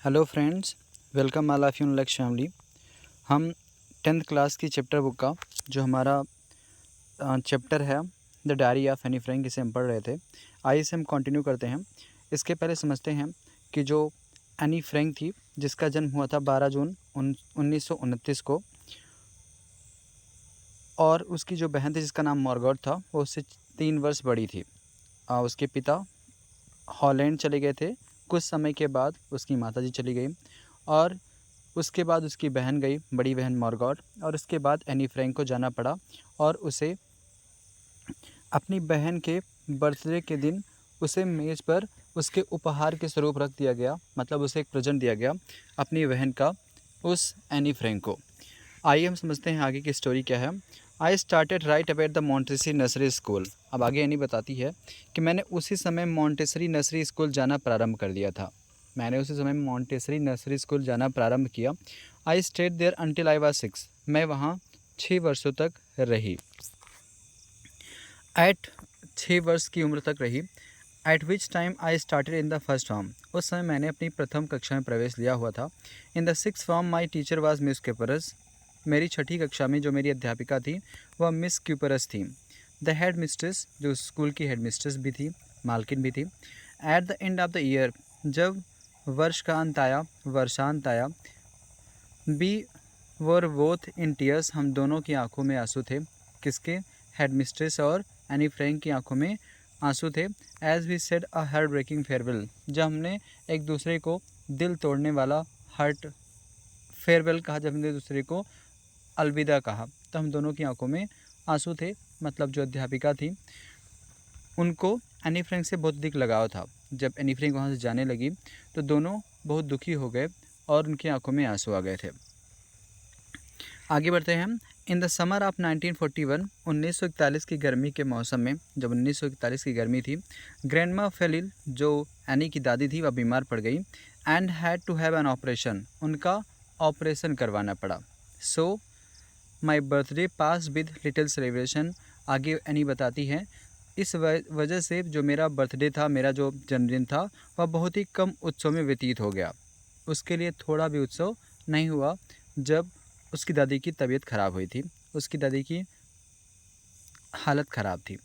Hello friends, welcome all of you in लक्ष्य family. हम 10th class की chapter book का जो हमारा चैप्टर है the diary of Anne Frank, इसे हम पढ़ रहे थे। आइए इसे हम कंटिन्यू करते हैं। इसके पहले समझते हैं कि जो एनी फ्रैंक थी, जिसका जन्म हुआ था 12 जून 1929 को, और उसकी जो बहन थी जिसका नाम मार्गरेट था, वो उससे 3 वर्ष बड़ी थी। उसके पिता हॉलैंड चले गए थे। कुछ समय के बाद उसकी माताजी चली गई, और उसके बाद उसकी बहन गई, बड़ी बहन मार्गरेट, और उसके बाद एनी फ्रैंक को जाना पड़ा, और उसे अपनी बहन के बर्थडे के दिन उसे मेज़ पर उसके उपहार के स्वरूप रख दिया गया। मतलब उसे एक प्रेजेंट दिया गया अपनी बहन का, उस एनी फ्रैंक को। आइए हम समझते हैं आगे की स्टोरी क्या है। I started right about the Montessori nursery school. अब आगे एनी बताती है कि मैंने उसी समय मॉन्टेसरी नर्सरी स्कूल जाना प्रारंभ कर दिया था। मैंने उसी समय मॉन्टेसरी नर्सरी स्कूल जाना प्रारंभ किया। I stayed there until I was 6। मैं वहाँ 6 वर्षों तक रही। एट 6 वर्ष की उम्र तक रही। Eight which time I started in the first form. उस समय मैंने अपनी प्रथम कक्षा में प्रवेश लिया हुआ था। In the 6th form my teacher was Miss Kuipers. मेरी छठी कक्षा में जो मेरी अध्यापिका थी वह मिस क्यूपरस थी। द हेड मिस्ट्रेस, जो स्कूल की हेड मिस्ट्रेस भी थी, मालकिन भी थी। At the end of the year, जब वर्ष का अंत आया, वर्षांत आया, we were both in tears, हम दोनों की आंखों में आंसू थे। किसके? हेड मिस्ट्रेस और एनी फ्रैंक की आंखों में आंसू थे। As we said a heartbreaking farewell, जब हमने एक दूसरे को दिल तोड़ने वाला हार्ट फेयरवेल कहा, जब हमने दूसरे को अलविदा कहा, तो हम दोनों की आंखों में आंसू थे। मतलब जो अध्यापिका थी उनको एनी फ्रैंक से बहुत अधिक लगाव था। जब एनी फ्रैंक वहाँ से जाने लगी तो दोनों बहुत दुखी हो गए और उनकी आंखों में आंसू आ गए थे। आगे बढ़ते हैं। इन द समर ऑफ 1941, 1941 की गर्मी के मौसम में, जब 1941 की गर्मी थी, ग्रैंडमा फेलिल, जो एनी की दादी थी, वह बीमार पड़ गई। And had to have an operation, उनका ऑपरेशन करवाना पड़ा। So my birthday pass with little celebration. आगे एनी बताती है, इस वजह से जो मेरा बर्थडे था, मेरा जो जन्मदिन था, वह बहुत ही कम उत्सव में व्यतीत हो गया। उसके लिए थोड़ा भी उत्सव नहीं हुआ जब उसकी दादी की तबीयत ख़राब हुई थी। उसकी दादी की हालत ख़राब थी।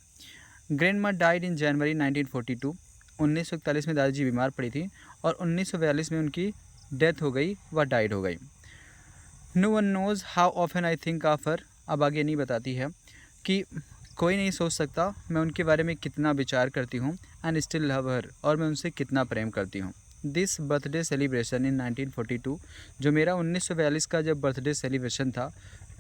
ग्रैंड माँ डाइड इन जनवरी 1942। 1941 में दादाजी बीमार पड़ी थी और 1942 में उनकी डेथ हो गई, वह डाइड हो गई। No one knows how often I think of her. अब आगे नहीं बताती है कि कोई नहीं सोच सकता मैं उनके बारे में कितना विचार करती हूँ। एंड स्टिल लव हर, और मैं उनसे कितना प्रेम करती हूँ। दिस बर्थडे सेलिब्रेशन इन 1942, जो मेरा 1942 का जब बर्थडे सेलिब्रेशन था,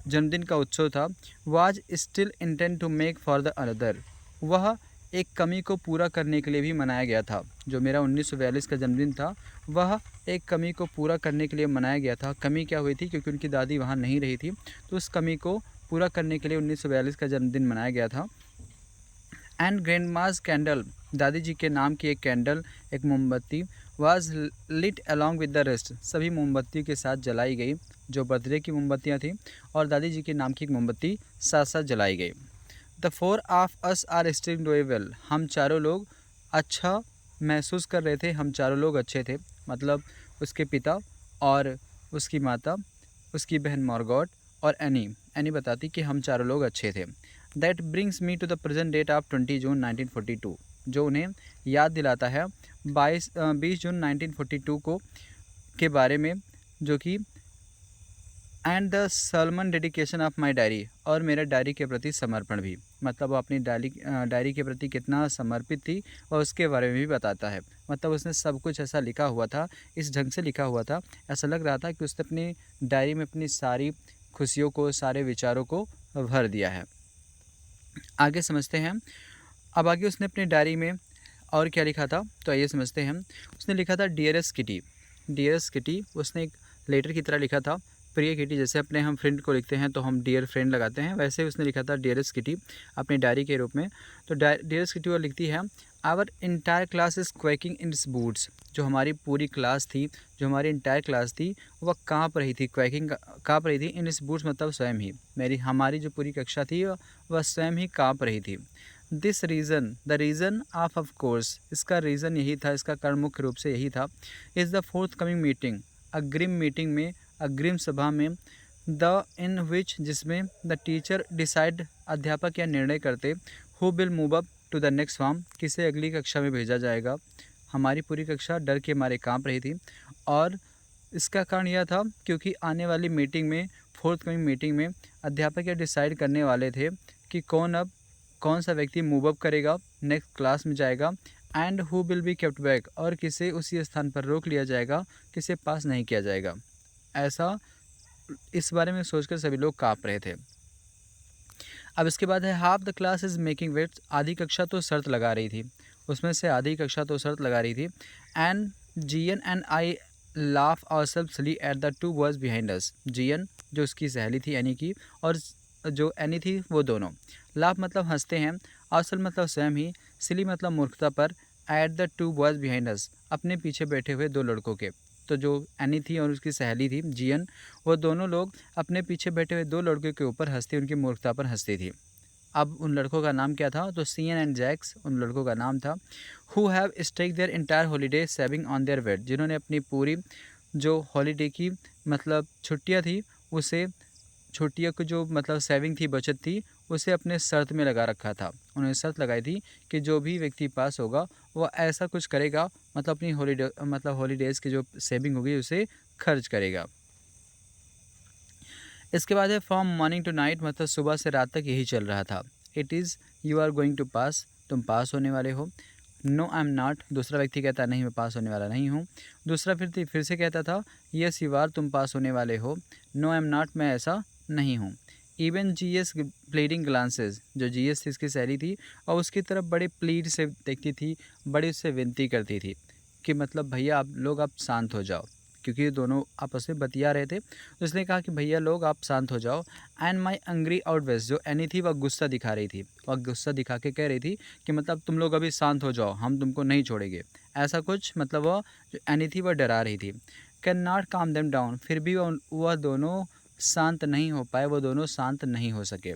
जन्मदिन का उत्सव था, was still intend to make for the another, वह एक कमी को पूरा करने के लिए भी मनाया गया था। जो मेरा 1942 का जन्मदिन था, वह एक कमी को पूरा करने के लिए मनाया गया था। कमी क्या हुई थी? क्योंकि उनकी दादी वहाँ नहीं रही थी, तो उस कमी को पूरा करने के लिए 1942 का जन्मदिन मनाया गया था। एंड ग्रैंड माज कैंडल, दादी जी के नाम की एक कैंडल, एक मोमबत्ती, was lit along with the rest, सभी मोमबत्ती के साथ जलाई गई। जो बर्थडे की मोमबत्तियाँ थी और दादी जी के नाम की एक मोमबत्ती साथ साथ जलाई गई। The 4 of us are still doing well, हम चारों लोग अच्छा महसूस कर रहे थे, हम चारों लोग अच्छे थे। मतलब उसके पिता और उसकी माता, उसकी बहन मार्गरेट और एनी बताती कि हम चारों लोग अच्छे थे। That brings me to the present date of 20 June 1942, जो उन्हें याद दिलाता है 20 जून 1942 को के बारे में, जो कि and the Salomon dedication of my diary, और मेरे डायरी के प्रति समर्पण भी। मतलब वो अपनी डायरी के प्रति कितना समर्पित थी और उसके बारे में भी बताता है। मतलब उसने सब कुछ ऐसा लिखा हुआ था, इस ढंग से लिखा हुआ था, ऐसा लग रहा था कि उसने अपनी डायरी में अपनी सारी खुशियों को, सारे विचारों को भर दिया है। आगे समझते हैं। अब आगे उसने अपनी डायरी में और क्या लिखा था, तो आइए समझते हैं। उसने लिखा था डियरेस्ट किटी। डियरेस्ट किटी उसने एक लेटर की तरह लिखा था। प्रिय किटी, जैसे अपने हम फ्रेंड को लिखते हैं तो हम डियर फ्रेंड लगाते हैं, वैसे ही उसने लिखा था डियरेस्ट किटी अपनी डायरी के रूप में। तो डियरेस्ट किटी वो लिखती है, our entire class is quacking in its boots. जो हमारी पूरी क्लास थी, जो हमारी इंटायर क्लास थी, वह काँप रही थी, क्वैकिंग काँप रही थी। इन इट्स बूट्स मतलब स्वयं ही, हमारी जो पूरी कक्षा थी वह स्वयं ही काँप रही थी। This reason, the reason of course, इसका रीज़न यही था, इसका कारण मुख्य रूप से यही था, is the fourth coming meeting, अग्रिम मीटिंग में, अग्रिम सभा में, द इन विच, जिसमें, द टीचर डिसाइड, अध्यापक या निर्णय करते, who will move up to the next form, किसे अगली कक्षा में भेजा जाएगा। हमारी पूरी कक्षा डर के मारे कांप रही थी और इसका कारण यह था क्योंकि आने वाली मीटिंग में, फोर्थ कमिंग मीटिंग में, अध्यापक यह डिसाइड करने वाले थे कि कौन सा व्यक्ति मूव अप करेगा, नेक्स्ट क्लास में जाएगा, and who will be kept back, और किसे उसी स्थान पर रोक लिया जाएगा, किसे पास नहीं किया जाएगा। ऐसा इस बारे में सोचकर सभी लोग काँप रहे थे। अब इसके बाद है half the class is making bets, आधी कक्षा तो शर्त लगा रही थी, उसमें से आधी कक्षा तो शर्त लगा रही थी। And GN and I laugh ourselves silly at the two boys behind us, GN जो उसकी सहेली थी एनी की, और जो एनी थी, वो दोनों। लाफ मतलब हंसते हैं, आवरसेल्फ मतलब स्वयं ही, सिली मतलब मूर्खता पर, eight the two boys behind अस अपने पीछे बैठे हुए दो लड़कों के। तो जो एनी थी और उसकी सहेली थी जीएन, वो दोनों लोग अपने पीछे बैठे हुए दो लड़कों के ऊपर हंसती, उनकी मूर्खता पर हंसती थी। अब उन लड़कों का नाम क्या था, तो सीएन एंड जैक्स उन लड़कों का नाम था। Who have stake their entire holiday saving on their bet, जिन्होंने अपनी पूरी जो हॉलीडे की मतलब छुट्टियां थी, उसे छुट्टियों की जो मतलब सेविंग थी, बचत थी, उसे अपने शर्त में लगा रखा था। उन्होंने शर्त लगाई थी कि जो भी व्यक्ति पास होगा वो ऐसा कुछ करेगा, मतलब अपनी हॉलीडेज़ की जो सेविंग होगी उसे खर्च करेगा। इसके बाद है फ्रॉम मॉर्निंग टू नाइट, मतलब सुबह से रात तक यही चल रहा था। It is you are going to pass, तुम पास होने वाले हो। नो आई एम नॉट, दूसरा व्यक्ति कहता नहीं मैं पास होने वाला नहीं हूँ। दूसरा फिर से कहता था यस यू आर, तुम पास होने वाले हो। नो आई एम नॉट, मैं ऐसा नहीं हूँ। इवन जीएस प्लीडिंग ग्लांसेज, जो जीएस थी इसकी सहेली थी, और उसकी तरफ बड़े प्लीड से देखती थी, बड़ी उससे विनती करती थी कि मतलब भैया आप लोग आप शांत हो जाओ, क्योंकि ये दोनों आपस में बतिया रहे थे, तो इसने कहा कि भैया लोग आप शांत हो जाओ। एंड माई एंग्री आउटवेस्ट, जो एनी थी वह गुस्सा दिखा रही थी, वह गुस्सा दिखा के कह रही थी कि मतलब तुम लोग अभी शांत हो जाओ, हम तुमको नहीं छोड़ेंगे, ऐसा कुछ, मतलब वह जो एनी थी वह डरा रही थी। कैन नॉट काम देम डाउन, फिर भी वह दोनों शांत नहीं हो पाए, वो दोनों शांत नहीं हो सके।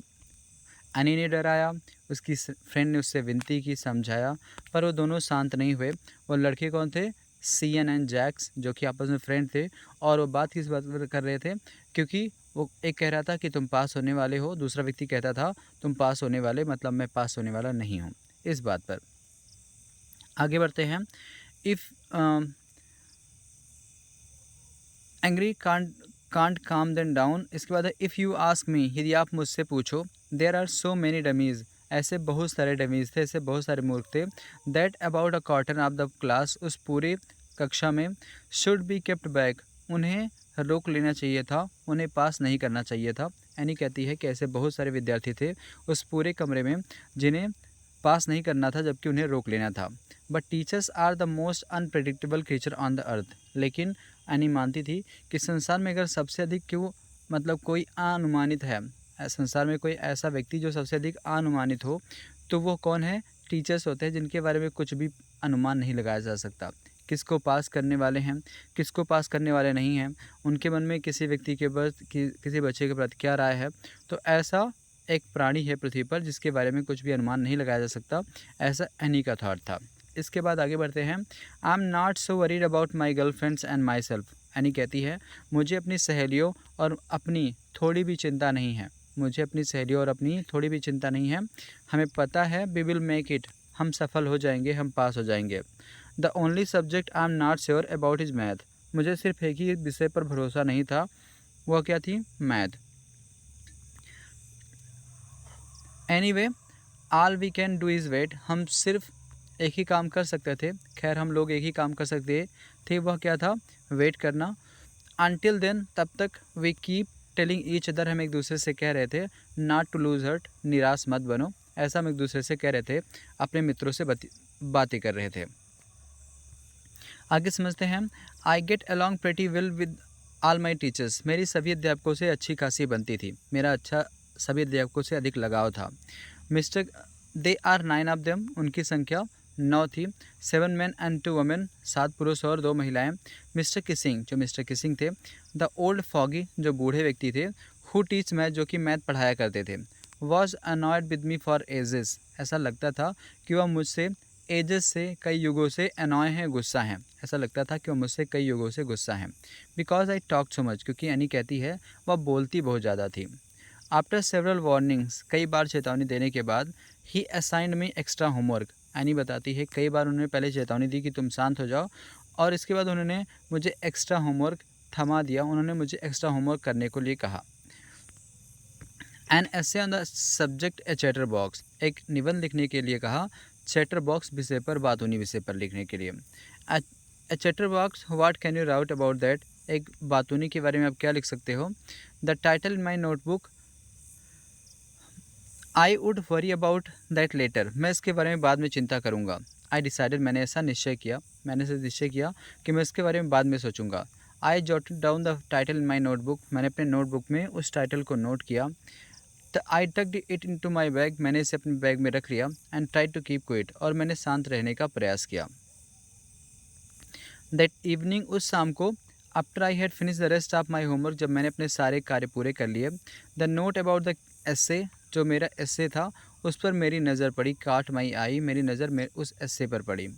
एनी ने डराया, उसकी फ्रेंड ने उससे विनती की, समझाया, पर वो दोनों शांत नहीं हुए। वो लड़के कौन थे, सीएन एंड जैक्स, जो कि आपस में फ्रेंड थे, और वो बात किस बात पर कर रहे थे, क्योंकि वो एक कह रहा था कि तुम पास होने वाले हो, दूसरा व्यक्ति कहता था तुम पास होने वाले, मतलब मैं पास होने वाला नहीं हूँ, इस बात पर। आगे बढ़ते हैं। इफ़ एंग्री कांट काम देन डाउन, इसके बाद है इफ़ यू आस्क मी, यदि आप मुझसे पूछो, there are so many dummies, ऐसे बहुत सारे डमीज़ थे, ऐसे बहुत सारे मूर्ख थे, that about a quarter of the class, उस पूरे कक्षा में, शुड बी केप्ट बैक, उन्हें रोक लेना चाहिए था, उन्हें पास नहीं करना चाहिए था। एनी कहती है कि ऐसे बहुत सारे विद्यार्थी थे उस पूरे कमरे में जिन्हें पास नहीं करना था, जबकि उन्हें रोक लेना था। But teachers are the most unpredictable creature on the earth, लेकिन एनी मानती थी कि संसार में अगर सबसे अधिक क्यों मतलब कोई अनुमानित है, संसार में कोई ऐसा व्यक्ति जो सबसे अधिक अनुमानित हो, तो वो कौन है, टीचर्स होते हैं, जिनके बारे में कुछ भी अनुमान नहीं लगाया जा सकता। किसको पास करने वाले हैं, किसको पास करने वाले नहीं हैं, उनके मन में किसी व्यक्ति के किसी बच्चे के प्रति क्या राय है, तो ऐसा एक प्राणी है पृथ्वी पर जिसके बारे में कुछ भी अनुमान नहीं लगाया जा सकता, ऐसा एनी का थॉट था। इसके बाद आगे बढ़ते हैं। I am not so worried about my girl friends and my self, any कहती है मुझे अपनी सहेलियों और अपनी थोड़ी भी चिंता नहीं है, मुझे अपनी सहेलियों और अपनी थोड़ी भी चिंता नहीं है, हमें पता है वी विल मेक इट, हम सफल हो जाएंगे, हम पास हो जाएंगे। The only subject I am not sure about is math, मुझे सिर्फ एक ही विषय पर भरोसा नहीं था, वह क्या थी, math. Anyway all we can do is wait, हम सिर्फ एक ही काम कर सकते थे, खैर हम लोग एक ही काम कर सकते थे, वह क्या था, वेट करना। अनटिल देन, तब तक, we keep telling each other, हम एक दूसरे से कह रहे थे, नॉट टू लूज हर्ट, निराश मत बनो, ऐसा हम एक दूसरे से कह रहे थे, अपने मित्रों से बातें कर रहे थे। आगे समझते हैं। I get along pretty well with all my teachers, मेरी सभी अध्यापकों से अच्छी खासी बनती थी, मेरा अच्छा सभी अध्यापकों से अधिक लगाव था। Mister they are 9 of them, उनकी संख्या 9 थी। 7 मैन एंड 2 वुमेन, 7 पुरुष और 2 महिलाएं। मिस्टर किसिंग, जो मिस्टर किसिंग थे। द ओल्ड फॉगी, जो बूढ़े व्यक्ति थे। हु टीच मैथ, जो कि मैथ पढ़ाया करते थे। Was annoyed with me for ages. ऐसा लगता था कि वह मुझसे एजेस से, कई युगों से अनॉय हैं, गुस्सा हैं। ऐसा लगता था कि वह मुझसे कई युगों से गुस्सा हैं। Because I talk so much, क्योंकि एनी कहती है वह बोलती बहुत ज़्यादा थी। आफ्टर सेवरल वार्निंग्स, कई बार चेतावनी देने के बाद, ही असाइंड मी एक्स्ट्रा होमवर्क। एनी बताती है कई बार उन्होंने पहले चेतावनी दी कि तुम शांत हो जाओ, और इसके बाद उन्होंने मुझे एक्स्ट्रा होमवर्क थमा दिया, उन्होंने मुझे एक्स्ट्रा होमवर्क करने को लिए कहा। An essay on the subject A chatter box, एक निबंध लिखने के लिए कहा, चैटर बॉक्स विषय पर, बातूनी विषय पर लिखने के लिए। A chatterbox, what can you write about that, एक बातूनी के बारे में आप क्या लिख सकते हो। The title in my notebook, I would worry about that later, मैं इसके बारे में बाद में चिंता करूँगा। आई डिसाइडेड, मैंने ऐसा निश्चय किया कि मैं इसके बारे में बाद में सोचूंगा। I jotted down the title in my notebook, मैंने अपने नोटबुक में उस टाइटल को नोट किया। I tucked it into my bag, मैंने इसे अपने बैग में रख लिया। And try to keep quiet, और मैंने शांत रहने का प्रयास किया। दैट इवनिंग, उस शाम को, after I had finish the rest of my homework, जब मैंने अपने सारे कार्य पूरे कर लिए, the note about the essay, जो मेरा एस्से था उस पर मेरी नज़र पड़ी। काट माई आई, मेरी नज़र उस एस्से पर पड़ी।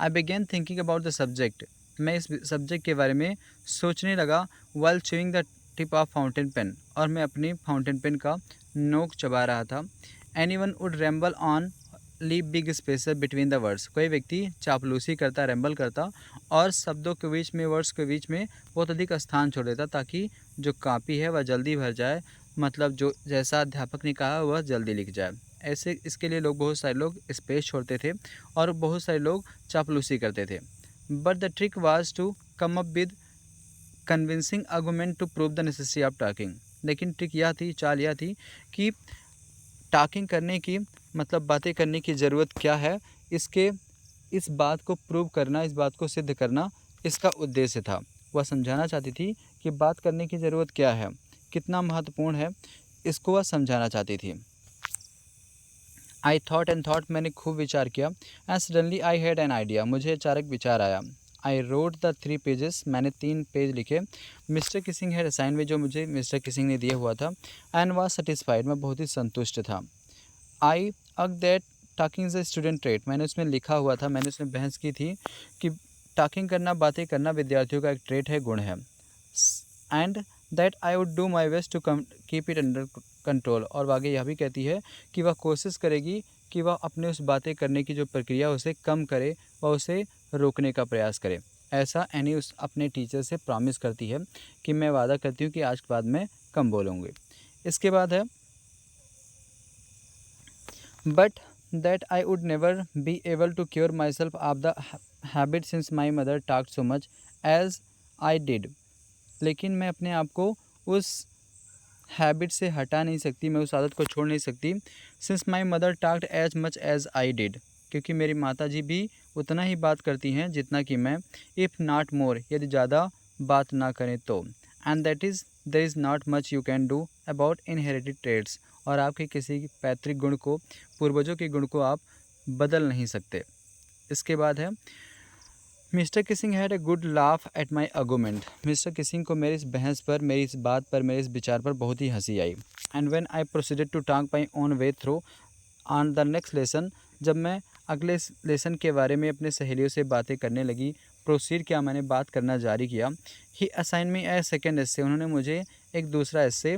I began thinking about the subject, मैं इस सब्जेक्ट के बारे में सोचने लगा। While chewing the tip of fountain pen, और मैं अपनी फाउंटेन पेन का नोक चबा रहा था। Any one would ramble on leave big space between the words, कोई व्यक्ति चापलूसी करता, रैम्बल करता, और शब्दों के बीच में, वर्ड्स के बीच में बहुत अधिक स्थान छोड़ देता, ताकि जो कापी है वह जल्दी भर जाए, मतलब जो जैसा अध्यापक ने कहा वह जल्दी लिख जाए। ऐसे इसके लिए बहुत सारे लोग स्पेस छोड़ते थे, और बहुत सारे लोग चापलूसी करते थे। But the trick was to come up with convincing argument to prove the necessity of talking, लेकिन ट्रिक यह थी, चाल यह थी कि टॉकिंग करने की, मतलब बातें करने की ज़रूरत क्या है, इस बात को प्रूव करना, इस बात को सिद्ध करना इसका उद्देश्य था। वह समझाना चाहती थी कि बात करने की ज़रूरत क्या है, कितना महत्वपूर्ण है, इसको वह समझाना चाहती थी। आई थॉट एंड थॉट, मैंने खूब विचार किया। And suddenly I had an idea, मुझे अचानक विचार आया। आई रोड द 3 पेजेस, मैंने 3 पेज लिखे। मिस्टर किसिंग हैड असाइन में, जो मुझे मिस्टर किसिंग ने दिया हुआ था। एंड वॉज सेटिस्फाइड, मैं बहुत ही संतुष्ट था। आई अग that talking is a student trait, मैंने उसमें लिखा हुआ था, मैंने उसमें बहस की थी कि टॉकिंग करना, बातें करना विद्यार्थियों का एक ट्रेट है, गुण है। And that I would do my best to keep it under control, और आगे यह भी कहती है कि वह कोशिश करेगी कि वह अपने उस बातें करने की जो प्रक्रिया उसे कम करे, वह उसे रोकने का प्रयास करे। ऐसा एनी उस अपने टीचर से प्रॉमिस करती है कि मैं वादा करती हूँ कि आज के बाद मैं कम बोलूँगी। इसके बाद है but that I would never be able to cure myself of the habit since my mother talked so much as I did, लेकिन मैं अपने आप को उस हैबिट से हटा नहीं सकती, मैं उस आदत को छोड़ नहीं सकती। Since my mother talked as much as I did, क्योंकि मेरी माता जी भी उतना ही बात करती हैं जितना कि मैं। इफ़ नॉट मोर, यदि ज़्यादा बात ना करें तो। And that is there is not much you can do about inherited traits, और आपके किसी पैतृक गुण को, पूर्वजों के गुण को आप बदल नहीं सकते। इसके बाद है mister Keesing had a good laugh at my argument, mister Keesing को मेरी इस बहस पर, मेरी इस बात पर, मेरे इस विचार पर बहुत ही हंसी आई। And when I proceeded to talk my own way through on the next lesson, जब मैं अगले लेसन के बारे में अपने सहेलियों से बातें करने लगी, प्रोसीड किया, मैंने बात करना जारी किया। ही असाइन मी ए सेकेंड एस्से, उन्होंने मुझे एक दूसरा एस्से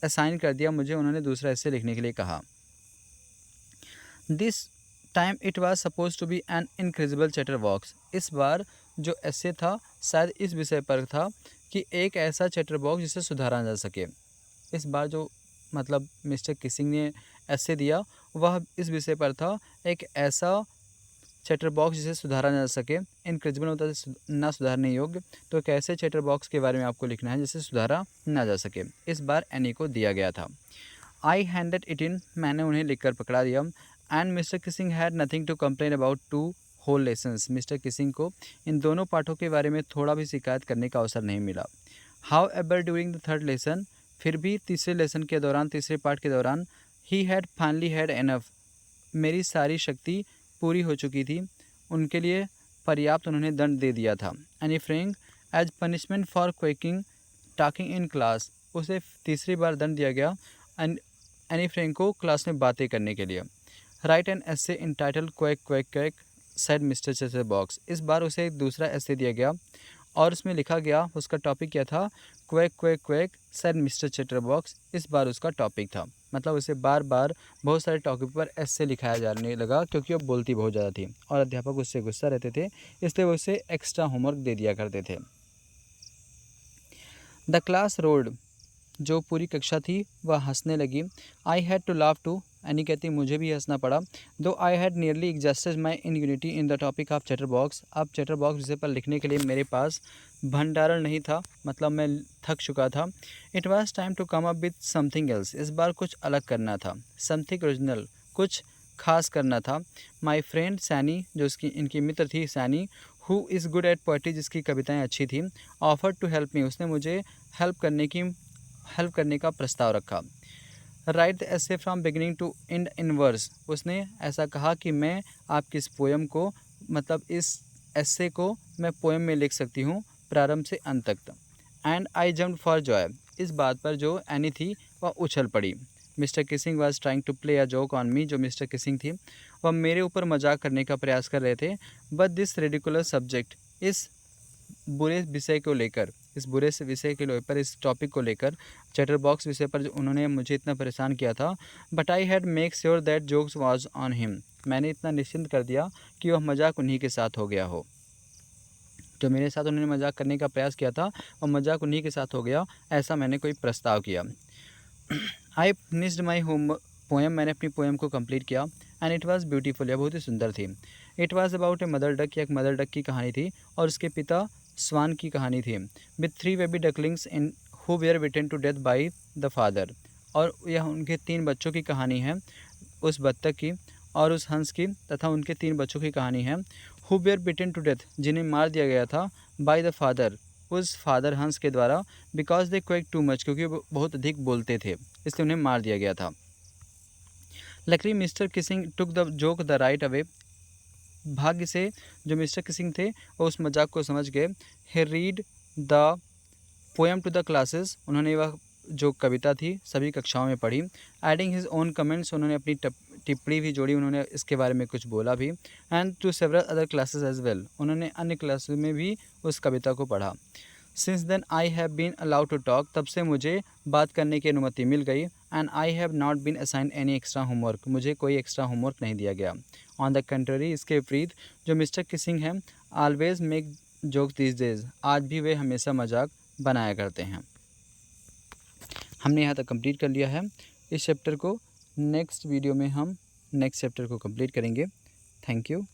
असाइन कर दिया, मुझे उन्होंने दूसरा एस्से लिखने के लिए कहा। This time it was suppose to be an incredible chatterbox, इस बार जो एस्से था शायद इस विषय पर था कि एक ऐसा चैटर बॉक्स जिसे सुधारा जा सके। इस बार जो मतलब मिस्टर किसिंग ने एस्से दिया वह इस विषय पर था, एक ऐसा चैटर बॉक्स जिसे सुधारा जा सके। इनक्रेजिबल होता है ना सुधारने योग्य, तो एक ऐसे चैटर बॉक्स के बारे में आपको लिखना है जिसे सुधारा ना जा सके। इस बार एनी को दिया गया था। आई हैंडेड इट इन, मैंने उन्हें लिखकर पकड़ा दिया। And mister Keesing had nothing to complain about 2 whole lessons, mister Keesing को इन दोनों पाठों के बारे में थोड़ा भी शिकायत करने का अवसर नहीं मिला। How ever during the third lesson, फिर भी तीसरे लेसन के दौरान, तीसरे पाठ के दौरान, he had finally had enough, मेरी सारी शक्ति पूरी हो चुकी थी, उनके लिए पर्याप्त उन्होंने दंड दे दिया था। Anne Frank as punishment for quacking talking in class, उसे तीसरी बार दंड दिया गया। एंड एनी फ्रैंक को क्लास में बातें करने के लिए। Write an essay entitled quack quack quack said mister chatterbox. इस बार उसे एक दूसरा एसे दिया गया और उसमें लिखा गया, उसका टॉपिक क्या था, quack quack quack said mister chatterbox. इस बार उसका टॉपिक था, मतलब उसे बार बार बहुत सारे टॉपिक पर एसे लिखाया जाने लगा क्योंकि वो बोलती बहुत ज़्यादा थी और अध्यापक उससे गुस्सा रहते थे, इसलिए वो उसे एक्स्ट्रा होमवर्क दे दिया करते थे। द क्लास रोड, जो पूरी कक्षा थी वह हंसने लगी। I had to laugh too, Anne कहती मुझे भी हंसना पड़ा। Though I had nearly exhausted my ingenuity in the topic of chatterbox. अब चैटर बॉक्स विषय पर लिखने के लिए मेरे पास भंडारण नहीं था, मतलब मैं थक चुका था। It was time to come up with something else. इस बार कुछ अलग करना था, समथिंग ओरिजिनल, कुछ खास करना था। माई फ्रेंड सैनी, जो उसकी इनकी मित्र थी Saini, who is good at poetry, जिसकी कविताएं अच्छी थी, ऑफर टू हेल्प मी, उसने मुझे हेल्प करने का प्रस्ताव रखा। Write the essay from beginning to end in verse, उसने ऐसा कहा कि मैं आपकी इस पोएम को, मतलब इस एसे को मैं पोएम में लिख सकती हूँ प्रारंभ से अंत तक। And I jump for joy, इस बात पर जो एनी थी वह उछल पड़ी। Mister Keesing was trying to play a joke on me, जो मिस्टर किसिंग थी वह मेरे ऊपर मजाक करने का प्रयास कर रहे थे। बट दिस रेडिकुलर सब्जेक्ट, इस बुरे विषय को लेकर, इस बुरे से विषय के ऊपर, इस टॉपिक को लेकर, चैटर बॉक्स विषय पर जो उन्होंने मुझे इतना परेशान किया था। But I had make sure that jokes was on him, मैंने इतना निश्चिंत कर दिया कि वह मजाक उन्हीं के साथ हो गया हो। जो मेरे साथ उन्होंने मजाक करने का प्रयास किया था वह मजाक उन्हीं के साथ हो गया, ऐसा मैंने कोई प्रस्ताव किया। I finished my home poem, मैंने अपनी पोएम को कंप्लीट किया। एंड इट वाज ब्यूटीफुल, यह बहुत ही सुंदर थी। It was about a mother duck, एक मदर डक की कहानी थी और उसके पिता स्वान की कहानी थी। With 3 baby ducklings in who were bitten to death by the father, और यह उनके 3 बच्चों की कहानी है, उस बत्तख की और उस हंस की, तथा उनके 3 बच्चों की कहानी है। Who were bitten to death, जिन्हें मार दिया गया था, बाय द फादर, उस फादर हंस के द्वारा, because they quack too much, क्योंकि वो बहुत अधिक बोलते थे इसलिए उन्हें मार दिया गया था। Luckily mister Keesing took the joke the right away, भाग्य से जो मिस्टर किसिंग थे वो उस मजाक को समझ गए। He read the poem to the classes, उन्होंने वह जो कविता थी सभी कक्षाओं में पढ़ी। एडिंग हिज ओन कमेंट्स, उन्होंने अपनी टिप्पणी भी जोड़ी, उन्होंने इसके बारे में कुछ बोला भी। And to several other classes as well, उन्होंने अन्य क्लासेस में भी उस कविता को पढ़ा। Since then I have been allowed to talk, तब से मुझे बात करने की अनुमति मिल गई। And I have not been assigned any extra homework, मुझे कोई एक्स्ट्रा होमवर्क नहीं दिया गया। ऑन द कंट्री, इसके विपरीत जो मिस्टर किसिंग हैं, always make joke these days, आज भी वे हमेशा मजाक बनाया करते हैं। हमने यहाँ तक कंप्लीट कर लिया है इस चैप्टर को। नेक्स्ट वीडियो में हम नेक्स्ट चैप्टर को कंप्लीट करेंगे। Thank you.